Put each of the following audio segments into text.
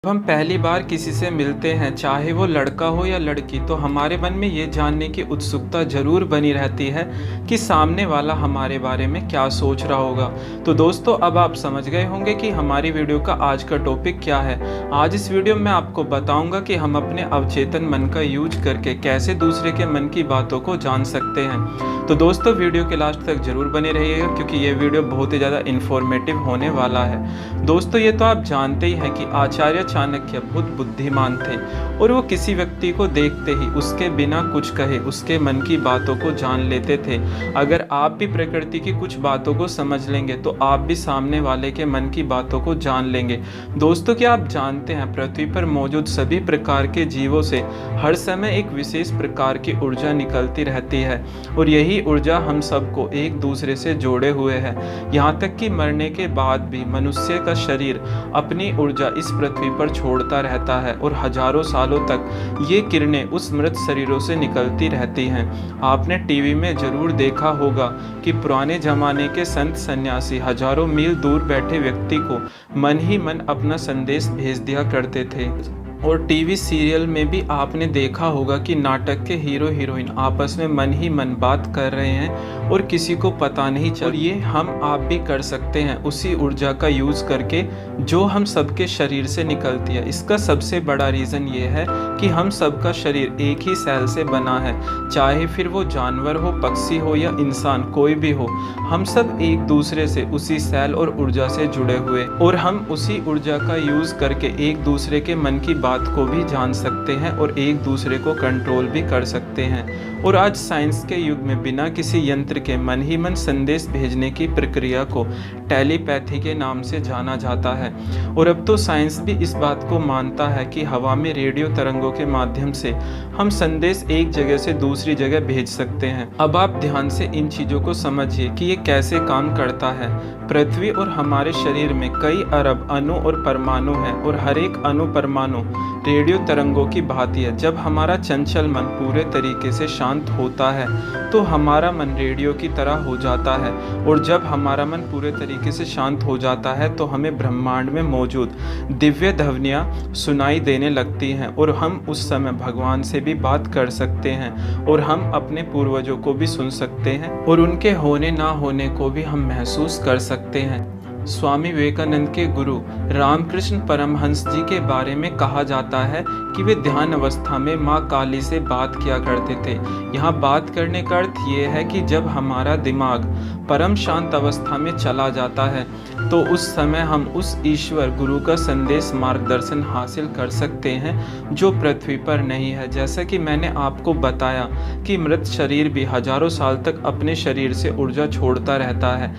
जब हम पहली बार किसी से मिलते हैं, चाहे वो लड़का हो या लड़की, तो हमारे मन में ये जानने की उत्सुकता ज़रूर बनी रहती है कि सामने वाला हमारे बारे में क्या सोच रहा होगा। तो दोस्तों, अब आप समझ गए होंगे कि हमारी वीडियो का आज का टॉपिक क्या है। आज इस वीडियो में आपको बताऊंगा कि हम अपने अवचेतन मन का यूज करके कैसे दूसरे के मन की बातों को जान सकते हैं। तो दोस्तों, वीडियो के लास्ट तक ज़रूर बने रहिएगा क्योंकि ये वीडियो बहुत ही ज़्यादा इन्फॉर्मेटिव होने वाला है। दोस्तों, ये तो आप जानते ही हैं कि आचार्य चाणक्य बहुत बुद्धिमान थे और वो किसी व्यक्ति को देखते ही उसके बिना कुछ कहे उसके मन की बातों को जान लेते थे। अगर आप भी प्रकृति की कुछ बातों को समझ लेंगे तो आप भी सामने वाले के मन की बातों को जान लेंगे। दोस्तों, क्या आप जानते हैं पृथ्वी पर मौजूद सभी प्रकार के जीवों से हर समय एक विशेष प्रकार की ऊर्जा निकलती रहती है और यही ऊर्जा हम सबको एक दूसरे से जोड़े हुए है। यहाँ तक कि मरने के बाद भी मनुष्य का शरीर अपनी ऊर्जा इस पृथ्वी पर छोड़ता रहता है और हजारों सालों तक ये किरणें उस मृत शरीरों से निकलती रहती हैं। आपने टीवी में जरूर देखा होगा कि पुराने जमाने के संत सन्यासी हजारों मील दूर बैठे व्यक्ति को मन ही मन अपना संदेश भेज दिया करते थे। और टीवी सीरियल में भी आपने देखा होगा कि नाटक के हीरो हीरोइन आपस में मन ही मन बात कर रहे हैं और किसी को पता नहीं चल। और ये हम आप भी कर सकते हैं उसी ऊर्जा का यूज़ करके जो हम सबके शरीर से निकलती है। इसका सबसे बड़ा रीज़न ये है कि हम सबका शरीर एक ही सेल से बना है, चाहे फिर वो जानवर हो, पक्षी हो या इंसान, कोई भी हो। हम सब एक दूसरे से उसी सेल और ऊर्जा से जुड़े हुए और हम उसी ऊर्जा का यूज़ करके एक दूसरे के मन की बात को भी जान सकते हैं और एक दूसरे को कंट्रोल भी कर सकते हैं। और आज साइंस के युग में बिना किसी यंत्र के मन ही मन संदेश भेजने की प्रक्रिया को टेलीपैथी के नाम से जाना जाता है। और अब तो साइंस भी इस बात को मानता है कि हवा में रेडियो तरंगों के माध्यम से हम संदेश एक जगह से दूसरी जगह भेज सकते हैं। अब आप ध्यान से इन चीज़ों को समझिए कि ये कैसे काम करता है। पृथ्वी और हमारे शरीर में कई अरब अणु और परमाणु हैं और हर एक अणु परमाणु रेडियो तरंगों की भांति है। जब हमारा चंचल मन पूरे तरीके से शांत होता है तो हमारा मन रेडियो की तरह हो जाता है और जब हमारा मन पूरे तरीके से शांत हो जाता है तो हमें ब्रह्मांड में मौजूद दिव्य ध्वनियाँ सुनाई देने लगती हैं और हम उस समय भगवान से भी बात कर सकते हैं और हम अपने पूर्वजों को भी सुन सकते हैं और उनके होने ना होने को भी हम महसूस कर सकते हैं। स्वामी विवेकानंद के गुरु रामकृष्ण परमहंस जी के बारे में कहा जाता है कि वे ध्यान अवस्था में माँ काली से बात किया करते थे। यहाँ बात करने का अर्थ ये है कि जब हमारा दिमाग परम शांत अवस्था में चला जाता है तो उस समय हम उस ईश्वर गुरु का संदेश मार्गदर्शन हासिल कर सकते हैं जो पृथ्वी पर नहीं है। जैसा कि मैंने आपको बताया कि मृत शरीर भी हजारों साल तक अपने शरीर से ऊर्जा छोड़ता रहता है।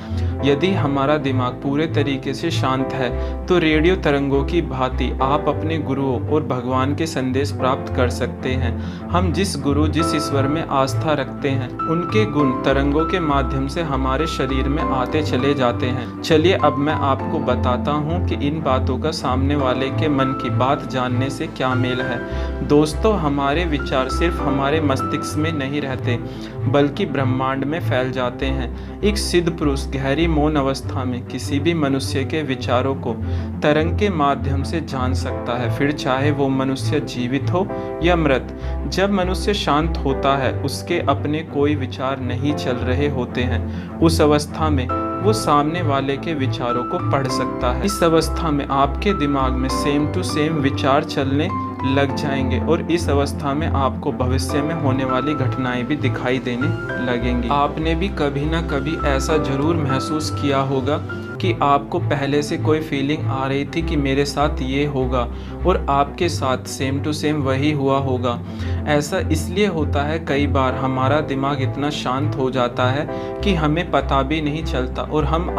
यदि हमारा दिमाग पूरे तरीके से शांत है तो रेडियो तरंगों की भांति आप अपने गुरुओं और भगवान के संदेश प्राप्त कर सकते हैं। हम जिस गुरु जिस ईश्वर में आस्था रखते हैं उनके गुण तरंगों के माध्यम से हमारे शरीर में आते चले जाते हैं। चलिए अब मैं आपको बताता हूँ कि इन बातों का सामने वाले के मन की बात जानने से क्या मेल है। दोस्तों, हमारे विचार सिर्फ हमारे मस्तिष्क में नहीं रहते बल्कि ब्रह्मांड में फैल जाते हैं। एक सिद्ध पुरुष गहरी मौन अवस्था में किसी भी मनुष्य के विचारों को तरंग के माध्यम से जान सकता है, फिर चाहे वो मनुष्य जीवित हो या मृत। जब मनुष्य शांत होता है उसके अपने कोई विचार नहीं चल रहे होते हैं। उस अवस्था में वो सामने वाले के विचारों को पढ़ सकता है। इस अवस्था में आपके दिमाग में सेम टू सेम विचार चलने लग जाएंगे और इस अवस्था में आपको भविष्य में होने वाली घटनाएं भी दिखाई देने लगेंगी। आपने भी कभी ना कभी ऐसा जरूर महसूस किया होगा कि आपको पहले से कोई फीलिंग आ रही थी कि मेरे साथ ये होगा और आपके साथ सेम टू सेम वही हुआ होगा। ऐसा इसलिए होता है कई बार हमारा दिमाग इतना शांत हो जाता है कि हमें पता भी नहीं चलता और हमें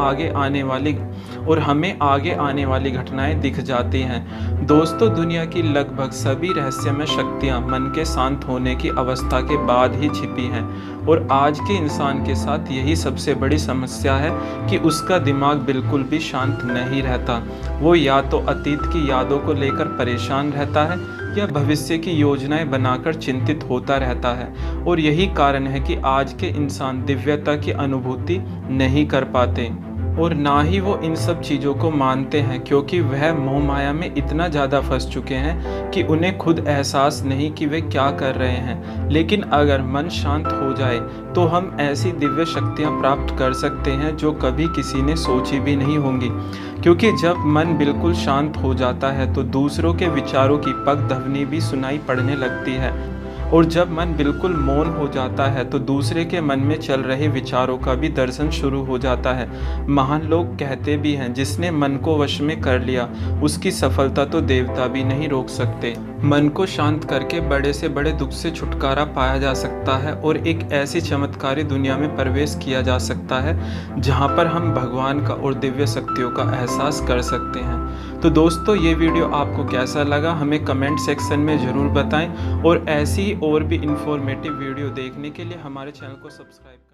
आगे आने वाली घटनाएं दिख जाती हैं। दोस्तों, दुनिया की लगभग सभी रहस्यमय शक्तियां मन के शांत होने की अवस्था के बाद ही छिपी हैं और आज के इंसान के साथ यही सबसे बड़ी समस्या है कि उसका दिमाग बिल्कुल भी शांत नहीं रहता। वो या तो अतीत की यादों को लेकर परेशान रहता है या भविष्य की योजनाएं बनाकर चिंतित होता रहता है और यही कारण है कि आज के इंसान दिव्यता की अनुभूति नहीं कर पाते। और ना ही वो इन सब चीज़ों को मानते हैं, क्योंकि वह मोह माया में इतना ज़्यादा फंस चुके हैं कि उन्हें खुद एहसास नहीं कि वे क्या कर रहे हैं। लेकिन अगर मन शांत हो जाए तो हम ऐसी दिव्य शक्तियाँ प्राप्त कर सकते हैं जो कभी किसी ने सोची भी नहीं होंगी, क्योंकि जब मन बिल्कुल शांत हो जाता है तो दूसरों के विचारों की पग ध्वनि भी सुनाई पड़ने लगती है, और जब मन बिल्कुल मौन हो जाता है तो दूसरे के मन में चल रहे विचारों का भी दर्शन शुरू हो जाता है। महान लोग कहते भी हैं, जिसने मन को वश में कर लिया उसकी सफलता तो देवता भी नहीं रोक सकते। मन को शांत करके बड़े से बड़े दुख से छुटकारा पाया जा सकता है और एक ऐसी चमत्कारी दुनिया में प्रवेश किया जा सकता है जहाँ पर हम भगवान का और दिव्य शक्तियों का एहसास कर सकते हैं। तो दोस्तों, ये वीडियो आपको कैसा लगा हमें कमेंट सेक्शन में ज़रूर बताएं, और ऐसी और भी इंफॉर्मेटिव वीडियो देखने के लिए हमारे चैनल को सब्सक्राइब